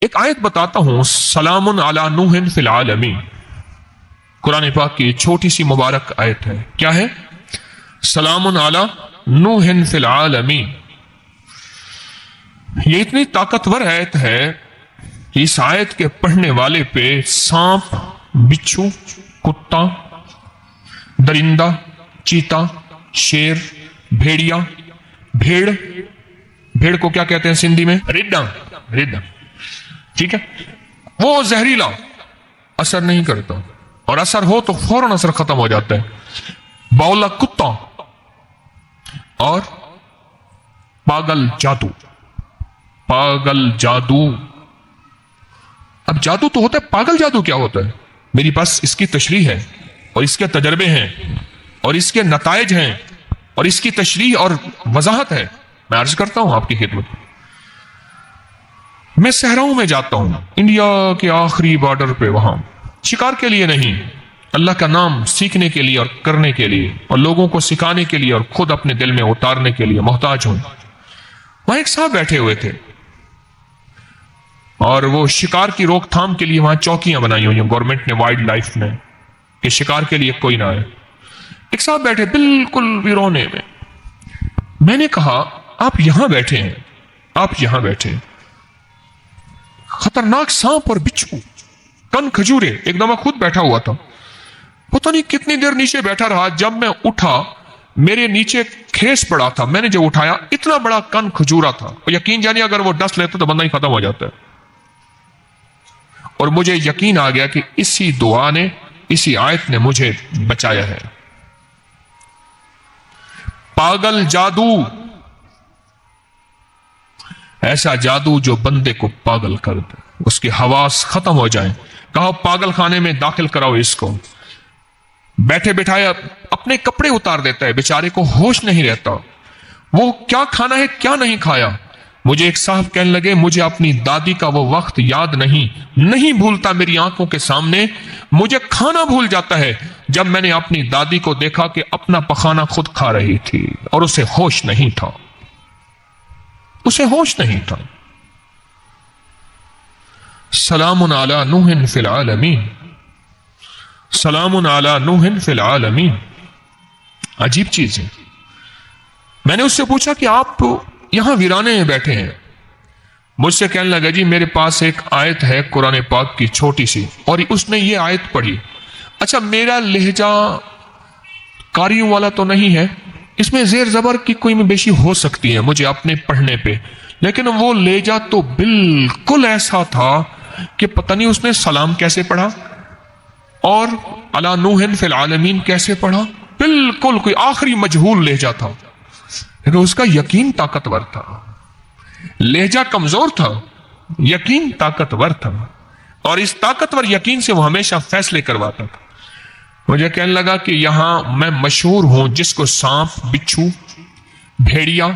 ایک آیت بتاتا ہوں، سلام علی نوح فی العالمین، قرآن پاک کی چھوٹی سی مبارک آیت ہے. کیا ہے؟ سلام علی نوح فی العالمین. یہ اتنی طاقتور آیت ہے کہ اس آیت کے پڑھنے والے پہ سانپ، بچھو، کتا، درندہ، چیتا، شیر، بھیڑیا، بھیڑ کو کیا کہتے ہیں سندھی میں؟ ریڈا. ٹھیک ہے، وہ زہریلا اثر نہیں کرتا، اور اثر ہو تو فوراً اثر ختم ہو جاتا ہے. باولا کتا اور پاگل جادو. اب جادو تو ہوتا ہے، پاگل جادو کیا ہوتا ہے؟ میری پاس اس کی تشریح ہے، اور اس کے تجربے ہیں، اور اس کے نتائج ہیں، اور اس کی تشریح اور وضاحت ہے. میں عرض کرتا ہوں آپ کی خدمت. میں صحراؤں میں جاتا ہوں، انڈیا کے آخری بارڈر پہ، وہاں شکار کے لیے نہیں، اللہ کا نام سیکھنے کے لیے اور کرنے کے لیے، اور لوگوں کو سکھانے کے لیے، اور خود اپنے دل میں اتارنے کے لیے محتاج ہوں. وہاں ایک صاحب بیٹھے ہوئے تھے، اور وہ شکار کی روک تھام کے لیے وہاں چوکیاں بنائی ہوئی ہیں گورنمنٹ نے، وائلڈ لائف نے، کہ شکار کے لیے کوئی نہ آئے. ایک صاحب بیٹھے بالکل ویرونے میں. میں نے کہا آپ یہاں بیٹھے ہیں، خطرناک سانپ اور بچھو، کن کھجورے. ایک دم خود بیٹھا ہوا تھا، پتہ نہیں کتنی دیر نیچے بیٹھا رہا. جب میں اٹھا، میرے نیچے کھیس پڑا تھا، میں نے جب اٹھایا اتنا بڑا کن کھجورا تھا. اور یقین جانیے اگر وہ ڈس لیتا تو بندہ ہی ختم ہو جاتا ہے. اور مجھے یقین آ گیا کہ اسی دعا نے، اسی آیت نے مجھے بچایا ہے. پاگل جادو، ایسا جادو جو بندے کو پاگل کر دے، اس کے حواس ختم ہو جائیں. کہو پاگل خانے میں داخل کراؤ اس کو. بیٹھے بٹھائے اپنے کپڑے اتار دیتا ہے، بیچارے کو ہوش نہیں رہتا، وہ کیا کھانا ہے کیا نہیں کھایا. مجھے ایک صاحب کہنے لگے مجھے اپنی دادی کا وہ وقت یاد نہیں بھولتا میری آنکھوں کے سامنے. مجھے کھانا بھول جاتا ہے جب میں نے اپنی دادی کو دیکھا کہ اپنا پخانا خود کھا رہی تھی، اور اسے ہوش نہیں تھا. سلام علی نوح فی العالمین، سلام علی نوح فی العالمین. عجیب چیز ہے. میں نے اس سے پوچھا کہ آپ یہاں ویرانے میں بیٹھے ہیں. مجھ سے کہنے لگا جی میرے پاس ایک آیت ہے قرآن پاک کی چھوٹی سی، اور اس نے یہ آیت پڑھی. اچھا میرا لہجہ قاریوں والا تو نہیں ہے، اس میں زیر زبر کی کوئی بیشی ہو سکتی ہے مجھے اپنے پڑھنے پہ، لیکن وہ لہجہ تو بالکل ایسا تھا کہ پتہ نہیں اس نے سلام کیسے پڑھا اور علی نوح فی العالمین کیسے پڑھا. بالکل کوئی آخری مجہول لہجہ تھا، لیکن اس کا یقین طاقتور تھا. لہجہ کمزور تھا، یقین طاقتور تھا، اور اس طاقتور یقین سے وہ ہمیشہ فیصلے کرواتا تھا. مجھے کہنے لگا کہ یہاں میں مشہور ہوں، جس کو سانپ، بچھو، بھیڑیا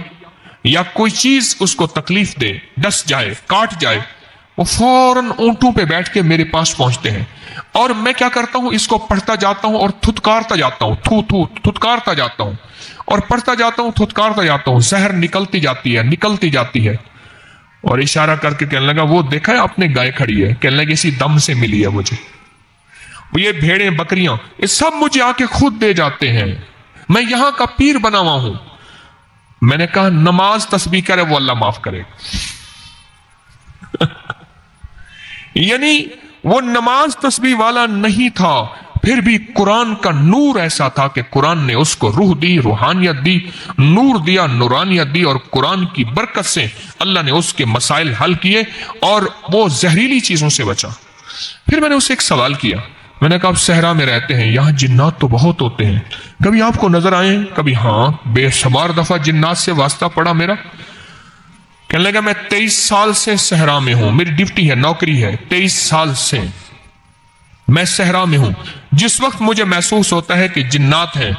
یا کوئی چیز اس کو تکلیف دے، ڈس جائے، کاٹ جائے، وہ فوراً اونٹوں پہ بیٹھ کے میرے پاس پہنچتے ہیں. اور میں کیا کرتا ہوں، اس کو پڑھتا جاتا ہوں اور تھتکارتا جاتا ہوں، تھتکارتا جاتا ہوں، اور پڑھتا جاتا ہوں، تھتکارتا جاتا ہوں. زہر نکلتی جاتی ہے. اور اشارہ کر کے کہنے لگا وہ دیکھا ہے آپ نے گائے کھڑی ہے، کہنے لگا اسی دم سے ملی ہے مجھے. یہ بھیڑیں، بکریاں، یہ سب مجھے آ کے خود دے جاتے ہیں، میں یہاں کا پیر بنا ہوا ہوں. میں نے کہا نماز تسبیح کرے وہ اللہ معاف کرے. یعنی وہ نماز تسبیح والا نہیں تھا، پھر بھی قرآن کا نور ایسا تھا کہ قرآن نے اس کو روح دی، روحانیت دی، نور دیا، نورانیت دی، اور قرآن کی برکت سے اللہ نے اس کے مسائل حل کیے اور وہ زہریلی چیزوں سے بچا. پھر میں نے اسے ایک سوال کیا، میں نے کہا آپ صحرا میں رہتے ہیں، یہاں جنات تو بہت ہوتے ہیں، کبھی آپ کو نظر آئے؟ کبھی ہاں، بے شمار دفعہ جنات سے واسطہ پڑا میرا. کہنے لگا میں 23 سال سے صحرا میں ہوں، میری ڈیوٹی ہے، نوکری ہے، 23 سال سے میں صحرا میں ہوں. جس وقت مجھے محسوس ہوتا ہے کہ جنات ہیں،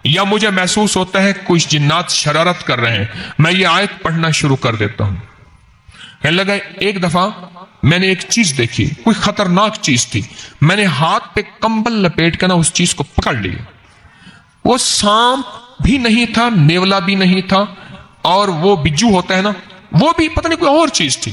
یا مجھے محسوس ہوتا ہے کچھ جنات شرارت کر رہے ہیں، میں یہ آیت پڑھنا شروع کر دیتا ہوں. کہنے لگا ایک دفعہ میں نے ایک چیز دیکھی، کوئی خطرناک چیز تھی، میں نے ہاتھ پہ کمبل لپیٹ کے نا اس چیز کو پکڑ لیا. وہ سانپ بھی نہیں تھا، نیولا بھی نہیں تھا، اور وہ بجو ہوتا ہے نا، وہ بھی پتہ نہیں کوئی اور چیز تھی.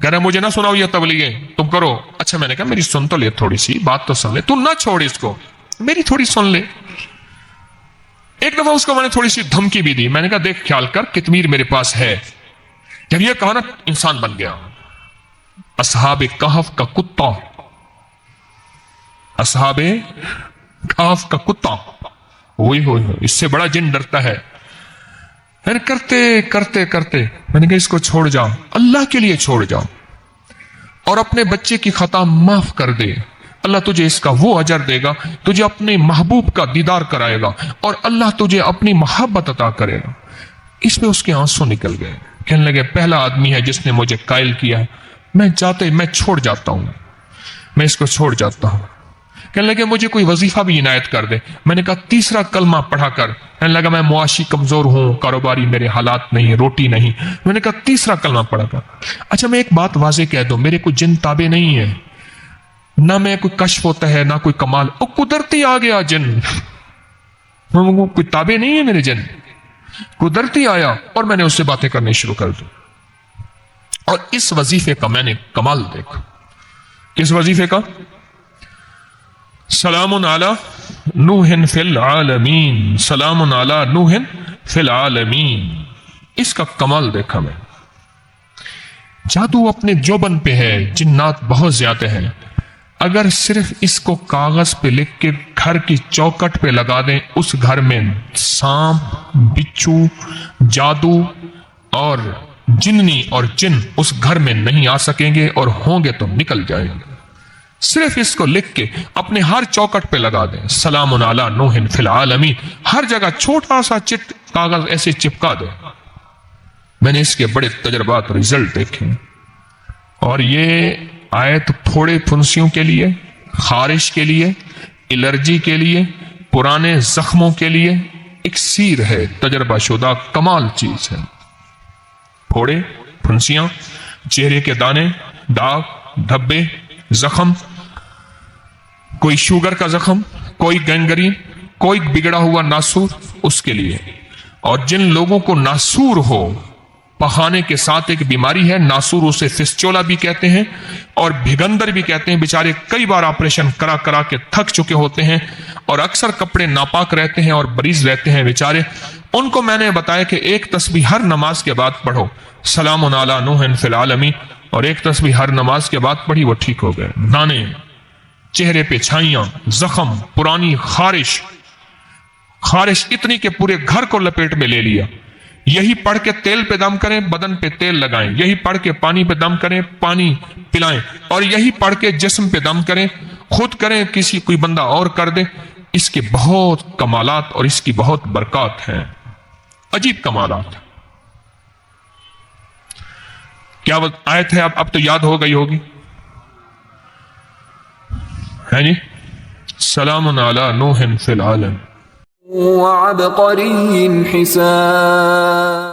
کہہ رہے مجھے نہ سناؤ یہ تبلیغیں تم کرو. اچھا میں نے کہا میری سن تو لے, تھوڑی سی بات تو سن لے, تو نہ چھوڑ اس کو, میری تھوڑی سن لے. ایک دفعہ اس کو میں نے تھوڑی سی دھمکی بھی دی. میں نے کہا دیکھ خیال کر کتمیر میرے پاس ہے. جب یہ کہا نا انسان بن گیا. اصحاب کہف کا کتا, اصحاب کہف کا کتا, وہی ہو, اس سے بڑا جن ڈرتا ہے. پھر کرتے کرتے کرتے میں نے کہا اس کو چھوڑ جاؤ, اللہ کے لیے چھوڑ جاؤ, اور اپنے بچے کی خطا معاف کر دے. اللہ تجھے اس کا وہ اجر دے گا, تجھے اپنے محبوب کا دیدار کرائے گا, اور اللہ تجھے اپنی محبت عطا کرے گا. اس پہ اس کے آنسو نکل گئے. کہنے لگے پہلا آدمی ہے جس نے مجھے قائل کیا, میں چھوڑ جاتا ہوں, میں اس کو چھوڑ جاتا ہوں. کہنے لگے مجھے کوئی وظیفہ بھی عنایت کر دے. میں نے کہا تیسرا کلمہ پڑھا کر. کہنے لگا میں معاشی کمزور ہوں, کاروباری میرے حالات نہیں, روٹی نہیں. میں نے کہا تیسرا کلمہ پڑھا کر. اچھا میں ایک بات واضح کہہ دوں, میرے کوئی جن تابع نہیں ہے, نہ میں کوئی کشف ہوتا ہے نہ کوئی کمال, او قدرتی آ گیا جن, کوئی تابع نہیں ہے میرے جن, قدرتی آیا اور میں نے اس سے باتیں کرنی شروع کر دی. اور اس وظیفے کا میں نے کمال دیکھا. کس وظیفے کا؟ سلام علی نوح فی العالمین, سلام علی نوح فی العالمین. اس کا کمال دیکھا میں. جادو اپنے جوبن پہ ہے, جنات بہت زیادہ ہیں. اگر صرف اس کو کاغذ پہ لکھ کے گھر کی چوکٹ پہ لگا دیں, اس گھر میں سانپ, بچھو, جادو اور جننی اور جن اس گھر میں نہیں آ سکیں گے, اور ہوں گے تو نکل جائیں گے. صرف اس کو لکھ کے اپنے ہر چوکٹ پہ لگا دیں, سلام علی نوح فی العالمین, ہر جگہ چھوٹا سا چٹ کاغذ ایسے چپکا دیں. میں نے اس کے بڑے تجربات, رزلٹ دیکھے. اور یہ آیت پھوڑے پھنسیوں کے لیے, خارش کے لیے, الرجی کے لیے, پرانے زخموں کے لیے اکسیر ہے, تجربہ شدہ کمال چیز ہے. پھوڑے پھنسیاں, چہرے کے دانے, داغ, دھبے, زخم, کوئی شوگر کا زخم, کوئی گینگرین, کوئی بگڑا ہوا ناسور, اس کے لیے. اور جن لوگوں کو ناسور ہو, پخانے کے ساتھ ایک بیماری ہے ناسور, اسے فسچولا بھی کہتے ہیں اور بھگندر بھی کہتے ہیں. بیچارے کئی بار آپریشن کرا کرا کے تھک چکے ہوتے ہیں, اور اکثر کپڑے ناپاک رہتے ہیں اور بریز رہتے ہیں بیچارے. ان کو میں نے بتایا کہ ایک تسبیح ہر نماز کے بعد پڑھو, سلام علی نوح فی العالمین, اور ایک تسبیح ہر نماز کے بعد پڑھی, وہ ٹھیک ہو گئے. دانے, چہرے پہ چھائیاں, زخم, پرانی خارش اتنی کہ پورے گھر کو لپیٹ میں لے لیا. یہی پڑھ کے تیل پہ دم کریں, بدن پہ تیل لگائیں. یہی پڑھ کے پانی پہ دم کریں, پانی پلائیں. اور یہی پڑھ کے جسم پہ دم کریں, خود کریں, کوئی بندہ اور کر دے. اس کے بہت کمالات اور اس کی بہت برکات ہیں, عجیب کمالات. کیا آیت ہے؟ اب تو یاد ہو گئی ہوگی, ہے جی, سلام علی نوح فی العالمین وعبقری حسان.